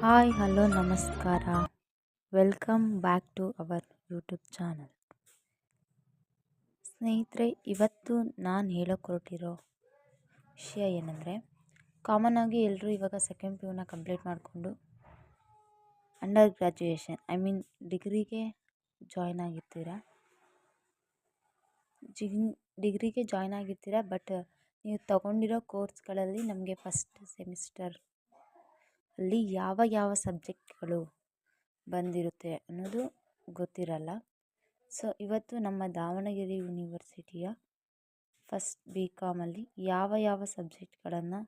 Hi hello ನಮಸ್ಕಾರ welcome back to our YouTube channel. ಸ್ನೇಹಿತರೆ, ಇವತ್ತು ನಾನು ಹೇಳೋಕೆ ಹೊರಟಿರೋ ವಿಷಯ ಏನಂದರೆ, ಕಾಮನ್ನಾಗಿ ಎಲ್ಲರೂ ಇವಾಗ ಸೆಕೆಂಡ್ ಪಿ ಯುನ ಕಂಪ್ಲೀಟ್ ಮಾಡಿಕೊಂಡು ಅಂಡರ್ ಗ್ರ್ಯಾಜುಯೇಷನ್ ಡಿಗ್ರಿಗೆ ಜಾಯ್ನ್ ಆಗಿರ್ತೀರ. ಬಟ್ ನೀವು ತಗೊಂಡಿರೋ ಕೋರ್ಸ್ಗಳಲ್ಲಿ ನಮಗೆ ಫಸ್ಟ್ ಸೆಮಿಸ್ಟರ್ ಅಲ್ಲಿ ಯಾವ ಸಬ್ಜೆಕ್ಟ್ಗಳು ಬಂದಿರುತ್ತೆ ಅನ್ನೋದು ಗೊತ್ತಿರಲ್ಲ. ಸೊ ಇವತ್ತು ನಮ್ಮ ದಾವಣಗೆರೆ ಯೂನಿವರ್ಸಿಟಿಯ ಫಸ್ಟ್ BComಲ್ಲಿ ಯಾವ ಸಬ್ಜೆಕ್ಟ್ಗಳನ್ನು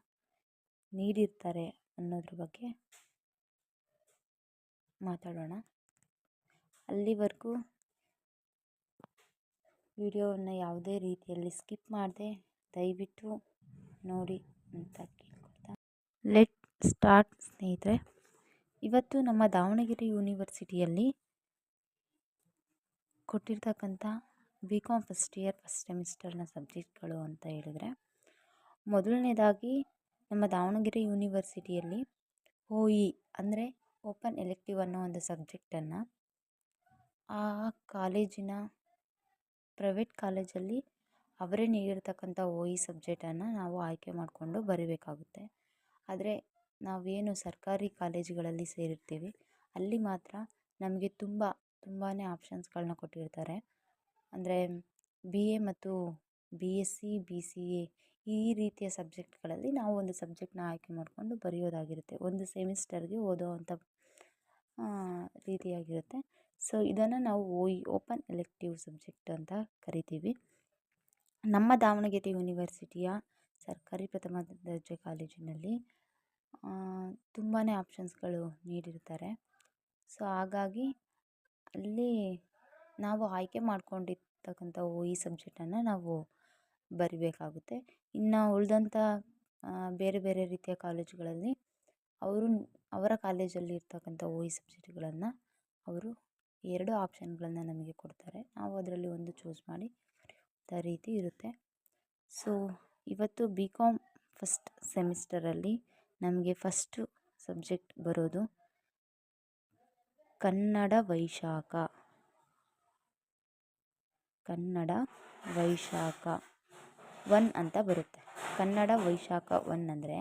ನೀಡಿರ್ತಾರೆ ಅನ್ನೋದ್ರ ಬಗ್ಗೆ ಮಾತಾಡೋಣ. ಅಲ್ಲಿವರೆಗೂ ವಿಡಿಯೋವನ್ನು ಯಾವುದೇ ರೀತಿಯಲ್ಲಿ ಸ್ಕಿಪ್ ಮಾಡದೆ ದಯವಿಟ್ಟು ನೋಡಿ ಅಂತ ಕೇಳ್ಕೊಳ್ತಾ ಲೆಟ್ ಸ್ಟಾರ್ಟ್. ಸ್ನೇಹಿತರೆ, ಇವತ್ತು ನಮ್ಮ ದಾವಣಗೆರೆ ಯೂನಿವರ್ಸಿಟಿಯಲ್ಲಿ ಕೊಟ್ಟಿರ್ತಕ್ಕಂಥ BCom ಫಸ್ಟ್ ಇಯರ್ ಫಸ್ಟ್ ಸೆಮಿಸ್ಟರ್ನ ಸಬ್ಜೆಕ್ಟ್ಗಳು ಅಂತ ಹೇಳಿದ್ರೆ, ಮೊದಲನೇದಾಗಿ ನಮ್ಮ ದಾವಣಗೆರೆ ಯೂನಿವರ್ಸಿಟಿಯಲ್ಲಿ OE ಅಂದರೆ ಓಪನ್ ಎಲೆಕ್ಟಿವ್ ಅನ್ನೋ ಒಂದು ಸಬ್ಜೆಕ್ಟನ್ನು ಆ ಕಾಲೇಜಿನ ಪ್ರೈವೇಟ್ ಕಾಲೇಜಲ್ಲಿ ಅವರೇ ನೀಡಿರ್ತಕ್ಕಂಥ OE ಸಬ್ಜೆಕ್ಟನ್ನು ನಾವು ಆಯ್ಕೆ ಮಾಡಿಕೊಂಡು ಬರೀಬೇಕಾಗುತ್ತೆ. ಆದರೆ ನಾವೇನು ಸರ್ಕಾರಿ ಕಾಲೇಜುಗಳಲ್ಲಿ ಸೇರಿರ್ತೀವಿ ಅಲ್ಲಿ ಮಾತ್ರ ನಮಗೆ ತುಂಬಾ ಆಪ್ಷನ್ಸ್ಗಳನ್ನ ಕೊಟ್ಟಿರ್ತಾರೆ. ಅಂದರೆ BA ಮತ್ತು BSc BCA ಈ ರೀತಿಯ ಸಬ್ಜೆಕ್ಟ್ಗಳಲ್ಲಿ ನಾವು ಒಂದು ಸಬ್ಜೆಕ್ಟ್ನ ಆಯ್ಕೆ ಮಾಡಿಕೊಂಡು ಬರೆಯೋದಾಗಿರುತ್ತೆ. ಒಂದು ಸೆಮಿಸ್ಟರ್ಗೆ ಓದೋವಂಥ ರೀತಿಯಾಗಿರುತ್ತೆ. ಸೊ ಇದನ್ನು ನಾವು OE ಓಪನ್ ಎಲೆಕ್ಟಿವ್ ಸಬ್ಜೆಕ್ಟ್ ಅಂತ ಕರಿತೀವಿ. ನಮ್ಮ ದಾವಣಗೆರೆ ಯೂನಿವರ್ಸಿಟಿಯ ಸರ್ಕಾರಿ ಪ್ರಥಮ ದರ್ಜೆ ಕಾಲೇಜಿನಲ್ಲಿ ತುಂಬಾ ಆಪ್ಷನ್ಸ್ಗಳು ನೀಡಿರ್ತಾರೆ. ಸೊ ಹಾಗಾಗಿ ಅಲ್ಲಿ ನಾವು ಆಯ್ಕೆ ಮಾಡ್ಕೊಂಡಿರ್ತಕ್ಕಂಥ OE ಸಬ್ಜೆಕ್ಟನ್ನು ನಾವು ಬರಿಬೇಕಾಗುತ್ತೆ. ಇನ್ನು ಉಳಿದಂಥ ಬೇರೆ ರೀತಿಯ ಕಾಲೇಜುಗಳಲ್ಲಿ ಅವರ ಕಾಲೇಜಲ್ಲಿ ಇರ್ತಕ್ಕಂಥ OE ಸಬ್ಜೆಕ್ಟ್ಗಳನ್ನು ಅವರು 2 ಆಪ್ಷನ್ಗಳನ್ನು ನಮಗೆ ಕೊಡ್ತಾರೆ. ನಾವು ಅದರಲ್ಲಿ ಒಂದು ಚೂಸ್ ಮಾಡಿ ಬರೆಯುವಂಥ ರೀತಿ ಇರುತ್ತೆ. ಸೊ ಇವತ್ತು BCom ಫಸ್ಟ್ ಸೆಮಿಸ್ಟರಲ್ಲಿ ನಮಗೆ ಫಸ್ಟು ಸಬ್ಜೆಕ್ಟ್ ಬರೋದು ಕನ್ನಡ ವೈಶಾಖ 1 ಅಂತ ಬರುತ್ತೆ. ಕನ್ನಡ ವೈಶಾಖ 1 ಅಂದರೆ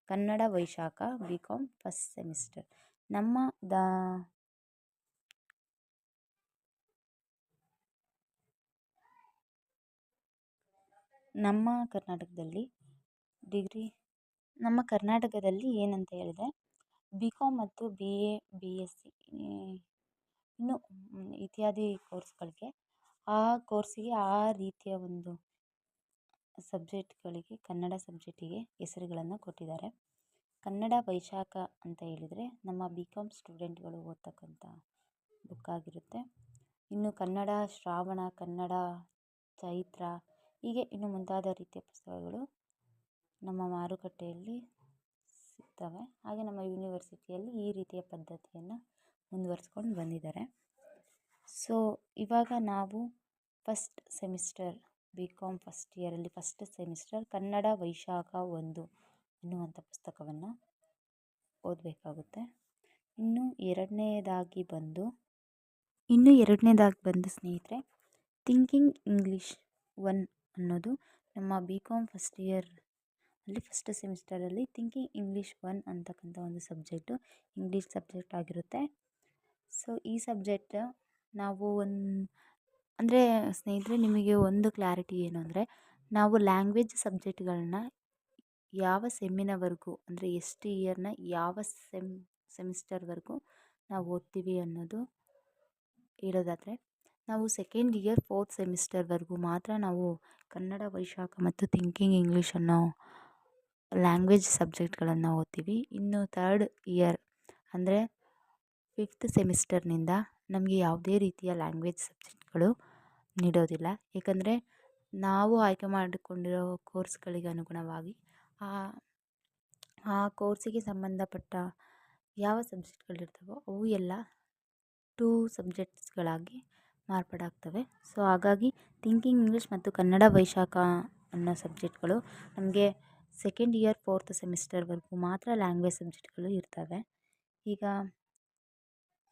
Kannada Vaishakha BCom first semester. ನಮ್ಮ ಕರ್ನಾಟಕದಲ್ಲಿ ಏನಂತ ಹೇಳಿದ್ರೆ BCom ಮತ್ತು BA BSc ಇನ್ನು ಇತ್ಯಾದಿ ಕೋರ್ಸ್ಗಳಿಗೆ ಆ ಕೋರ್ಸಿಗೆ ಆ ರೀತಿಯ ಒಂದು ಸಬ್ಜೆಕ್ಟ್ಗಳಿಗೆ ಕನ್ನಡ ಸಬ್ಜೆಕ್ಟಿಗೆ ಹೆಸರುಗಳನ್ನು ಕೊಟ್ಟಿದ್ದಾರೆ. ಕನ್ನಡ ವೈಶಾಖ ಅಂತ ಹೇಳಿದರೆ ನಮ್ಮ BCom ಸ್ಟೂಡೆಂಟ್ಗಳು ಓದ್ತಕ್ಕಂಥ ಬುಕ್ ಆಗಿರುತ್ತೆ. ಇನ್ನು ಕನ್ನಡ ಶ್ರಾವಣ, ಕನ್ನಡ ಚೈತ್ರ ಹೀಗೆ ಇನ್ನು ಮುಂತಾದ ರೀತಿಯ ಪುಸ್ತಕಗಳು ನಮ್ಮ ಮಾರುಕಟ್ಟೆಯಲ್ಲಿ ಸಿಗ್ತವೆ. ಹಾಗೆ ನಮ್ಮ ಯೂನಿವರ್ಸಿಟಿಯಲ್ಲಿ ಈ ರೀತಿಯ ಪದ್ಧತಿಯನ್ನು ಮುಂದುವರಿಸ್ಕೊಂಡು ಬಂದಿದ್ದಾರೆ. ಸೊ ಇವಾಗ ನಾವು ಫಸ್ಟ್ ಸೆಮಿಸ್ಟರ್ BCom ಫಸ್ಟ್ ಇಯರಲ್ಲಿ ಫಸ್ಟ್ ಸೆಮಿಸ್ಟರ್ ಕನ್ನಡ ವೈಶಾಖ 1 ಅನ್ನುವಂಥ ಪುಸ್ತಕವನ್ನು ಓದಬೇಕಾಗುತ್ತೆ. ಇನ್ನು ಎರಡನೇದಾಗಿ ಬಂದು ಸ್ನೇಹಿತರೆ, ಥಿಂಕಿಂಗ್ ಇಂಗ್ಲೀಷ್ 1 ಅನ್ನೋದು ನಮ್ಮ BCom ಫಸ್ಟ್ ಇಯರ್ ಅಲ್ಲಿ ಫಸ್ಟ್ ಸೆಮಿಸ್ಟರಲ್ಲಿ ಥಿಂಕಿಂಗ್ ಇಂಗ್ಲೀಷ್ 1 ಅಂತಕ್ಕಂಥ ಒಂದು ಸಬ್ಜೆಕ್ಟು ಇಂಗ್ಲೀಷ್ ಸಬ್ಜೆಕ್ಟ್ ಆಗಿರುತ್ತೆ. ಸೊ ಈ ಸಬ್ಜೆಕ್ಟ್ ನಾವು ಅಂದರೆ ಸ್ನೇಹಿತರೆ, ನಿಮಗೆ ಒಂದು ಕ್ಲಾರಿಟಿ ಏನು ಅಂದರೆ, ನಾವು ಲ್ಯಾಂಗ್ವೇಜ್ ಸಬ್ಜೆಕ್ಟ್ಗಳನ್ನ ಯಾವ ಸೆಮ್ಮಿನವರೆಗೂ ಅಂದರೆ ಎಷ್ಟು ಇಯರ್ನ ಯಾವ ಸೆಮಿಸ್ಟರ್ವರೆಗೂ ನಾವು ಓದ್ತೀವಿ ಅನ್ನೋದು ಹೇಳೋದಾದರೆ, ನಾವು ಸೆಕೆಂಡ್ ಇಯರ್ 4th ಸೆಮಿಸ್ಟರ್ವರೆಗೂ ಮಾತ್ರ ನಾವು ಕನ್ನಡ ವೈಶಾಖ ಮತ್ತು ಥಿಂಕಿಂಗ್ ಇಂಗ್ಲೀಷ್ ಅನ್ನೋ ಲ್ಯಾಂಗ್ವೇಜ್ ಸಬ್ಜೆಕ್ಟ್ಗಳನ್ನು ಓದ್ತೀವಿ. ಇನ್ನು 3rd ಇಯರ್ ಅಂದರೆ 5th ಸೆಮಿಸ್ಟರ್ನಿಂದ ನಮಗೆ ಯಾವುದೇ ರೀತಿಯ ಲ್ಯಾಂಗ್ವೇಜ್ ಸಬ್ಜೆಕ್ಟ್ಗಳು ನೀಡೋದಿಲ್ಲ. ಏಕೆಂದರೆ ನಾವು ಆಯ್ಕೆ ಮಾಡಿಕೊಂಡಿರೋ ಕೋರ್ಸ್ಗಳಿಗೆ ಅನುಗುಣವಾಗಿ ಆ ಕೋರ್ಸಿಗೆ ಸಂಬಂಧಪಟ್ಟ ಯಾವ ಸಬ್ಜೆಕ್ಟ್ಗಳಿರ್ತವೋ ಅವು ಎಲ್ಲ 2 ಸಬ್ಜೆಕ್ಟ್ಸ್ಗಳಾಗಿ ಮಾರ್ಪಾಡಾಗ್ತವೆ. ಸೊ ಹಾಗಾಗಿ ಥಿಂಕಿಂಗ್ ಇಂಗ್ಲೀಷ್ ಮತ್ತು ಕನ್ನಡ ವೈಶಾಖ ಅನ್ನೋ ಸಬ್ಜೆಕ್ಟ್ಗಳು ನಮಗೆ ಸೆಕೆಂಡ್ ಇಯರ್ 4th ಸೆಮಿಸ್ಟರ್ವರೆಗೂ ಮಾತ್ರ ಲ್ಯಾಂಗ್ವೇಜ್ ಸಬ್ಜೆಕ್ಟ್ಗಳು ಇರ್ತವೆ. ಈಗ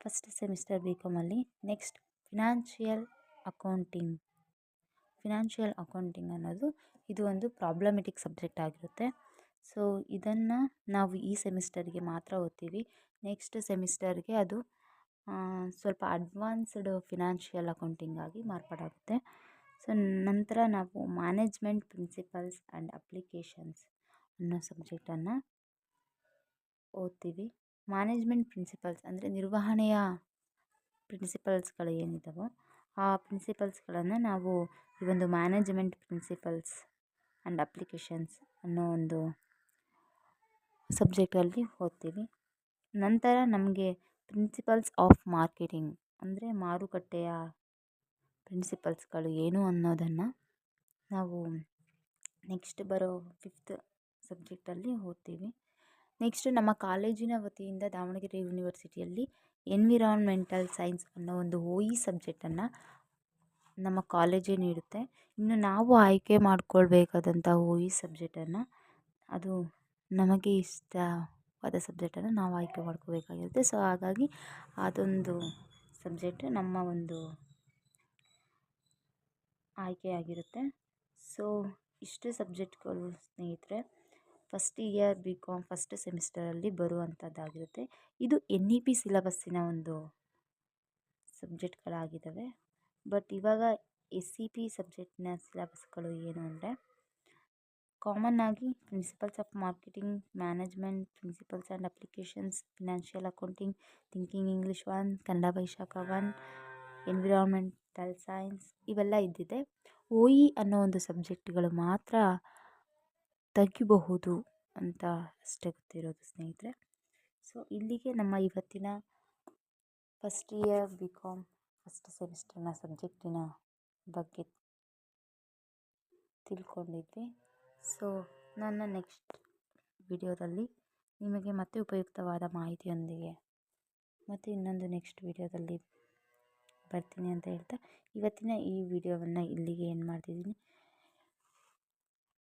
ಫಸ್ಟ್ ಸೆಮಿಸ್ಟರ್ ಬಿ ಕಾಮಲ್ಲಿ ನೆಕ್ಸ್ಟ್ ಫಿನಾನ್ಷಿಯಲ್ ಅಕೌಂಟಿಂಗ್ ಅನ್ನೋದು ಇದು ಒಂದು ಪ್ರಾಬ್ಲಮೆಟಿಕ್ ಸಬ್ಜೆಕ್ಟ್ ಆಗಿರುತ್ತೆ. ಸೊ ಇದನ್ನು ನಾವು ಈ ಸೆಮಿಸ್ಟರ್ಗೆ ಮಾತ್ರ ಓದ್ತೀವಿ. ನೆಕ್ಸ್ಟ್ ಸೆಮಿಸ್ಟರ್ಗೆ ಅದು ಸ್ವಲ್ಪ ಅಡ್ವಾನ್ಸ್ಡ್ ಫಿನಾನ್ಷಿಯಲ್ ಅಕೌಂಟಿಂಗ್ ಆಗಿ ಮಾರ್ಪಾಡಾಗುತ್ತೆ. ಸೊ ನಂತರ ನಾವು ಮ್ಯಾನೇಜ್ಮೆಂಟ್ ಪ್ರಿನ್ಸಿಪಲ್ಸ್ ಆ್ಯಂಡ್ ಅಪ್ಲಿಕೇಶನ್ಸ್ ಅನ್ನೋ ಸಬ್ಜೆಕ್ಟನ್ನು ಓದ್ತೀವಿ. ಮ್ಯಾನೇಜ್ಮೆಂಟ್ ಪ್ರಿನ್ಸಿಪಲ್ಸ್ ಅಂದರೆ ನಿರ್ವಹಣೆಯ ಪ್ರಿನ್ಸಿಪಲ್ಸ್ಗಳು ಏನಿದ್ದಾವೋ ಆ ಪ್ರಿನ್ಸಿಪಲ್ಸ್ಗಳನ್ನು ನಾವು ಈ ಒಂದು ಮ್ಯಾನೇಜ್ಮೆಂಟ್ ಪ್ರಿನ್ಸಿಪಲ್ಸ್ ಆ್ಯಂಡ್ ಅಪ್ಲಿಕೇಶನ್ಸ್ ಅನ್ನೋ ಒಂದು ಸಬ್ಜೆಕ್ಟಲ್ಲಿ ಓದ್ತೀವಿ. ನಂತರ ನಮಗೆ ಪ್ರಿನ್ಸಿಪಲ್ಸ್ ಆಫ್ ಮಾರ್ಕೆಟಿಂಗ್ ಅಂದರೆ ಮಾರುಕಟ್ಟೆಯ ಪ್ರಿನ್ಸಿಪಲ್ಸ್ಗಳು ಏನು ಅನ್ನೋದನ್ನು ನಾವು ನೆಕ್ಸ್ಟ್ ಬರೋ 5th ಸಬ್ಜೆಕ್ಟಲ್ಲಿ ಓದ್ತೀವಿ. ನೆಕ್ಸ್ಟ್ ನಮ್ಮ ಕಾಲೇಜಿನ ವತಿಯಿಂದ ದಾವಣಗೆರೆ ಯೂನಿವರ್ಸಿಟಿಯಲ್ಲಿ ಎನ್ವಿರಾನ್ಮೆಂಟಲ್ ಸೈನ್ಸ್ ಅನ್ನೋ ಒಂದು OE ಸಬ್ಜೆಕ್ಟನ್ನು ನಮ್ಮ ಕಾಲೇಜೇ ನೀಡುತ್ತೆ. ಇನ್ನು ನಾವು ಆಯ್ಕೆ ಮಾಡಿಕೊಳ್ಬೇಕಾದಂಥ OE ಸಬ್ಜೆಕ್ಟನ್ನು ಅದು ನಮಗೆ ಇಷ್ಟವಾದ ಸಬ್ಜೆಕ್ಟನ್ನು ನಾವು ಆಯ್ಕೆ ಮಾಡ್ಕೋಬೇಕಾಗಿರುತ್ತೆ. ಸೊ ಹಾಗಾಗಿ ಅದೊಂದು ಸಬ್ಜೆಕ್ಟ್ ನಮ್ಮ ಒಂದು ಆಯ್ಕೆಯಾಗಿರುತ್ತೆ. ಸೊ ಇಷ್ಟು ಸಬ್ಜೆಕ್ಟ್ಗಳು ಸ್ನೇಹಿತರೆ first year B com first ಸೆಮಿಸ್ಟರಲ್ಲಿ ಬರುವಂಥದ್ದಾಗಿರುತ್ತೆ. ಇದು NEP ಸಿಲಬಸ್ಸಿನ ಒಂದು ಸಬ್ಜೆಕ್ಟ್ಗಳಾಗಿದ್ದಾವೆ. ಬಟ್ ಇವಾಗ SEP ಸಬ್ಜೆಕ್ಟ್ನ ಸಿಲಬಸ್ಗಳು ಏನು ಅಂದರೆ ಕಾಮನ್ ಆಗಿ principles of marketing, management principles and applications, financial accounting, thinking English 1, Kannada Vaishakha 1, environmental science ಇವೆಲ್ಲ ಇದ್ದಿದೆ. OE ಅನ್ನೋ ಒಂದು ಸಬ್ಜೆಕ್ಟ್ಗಳು ಮಾತ್ರ ತೆಗಿಬಹುದು ಅಂತ ಅಷ್ಟೇ ಗೊತ್ತಿರೋದು ಸ್ನೇಹಿತರೆ. ಸೊ ಇಲ್ಲಿಗೆ ನಮ್ಮ ಇವತ್ತಿನ first year B com first ಸೆಮಿಸ್ಟರ್ನ ಸಬ್ಜೆಕ್ಟಿನ ಬಗ್ಗೆ ತಿಳ್ಕೊಂಡಿದ್ವಿ. ಸೊ ನನ್ನ ನೆಕ್ಸ್ಟ್ ವಿಡಿಯೋದಲ್ಲಿ ನಿಮಗೆ ಮತ್ತೆ ಉಪಯುಕ್ತವಾದ ಮಾಹಿತಿಯೊಂದಿಗೆ ಮತ್ತು ಇನ್ನೊಂದು ನೆಕ್ಸ್ಟ್ ವಿಡಿಯೋದಲ್ಲಿ ಬರ್ತೀನಿ ಅಂತ ಹೇಳ್ತಾ ಇವತ್ತಿನ ಈ ವಿಡಿಯೋವನ್ನು ಇಲ್ಲಿಗೆ ಏನು ಮಾಡ್ತಿದ್ದೀನಿ.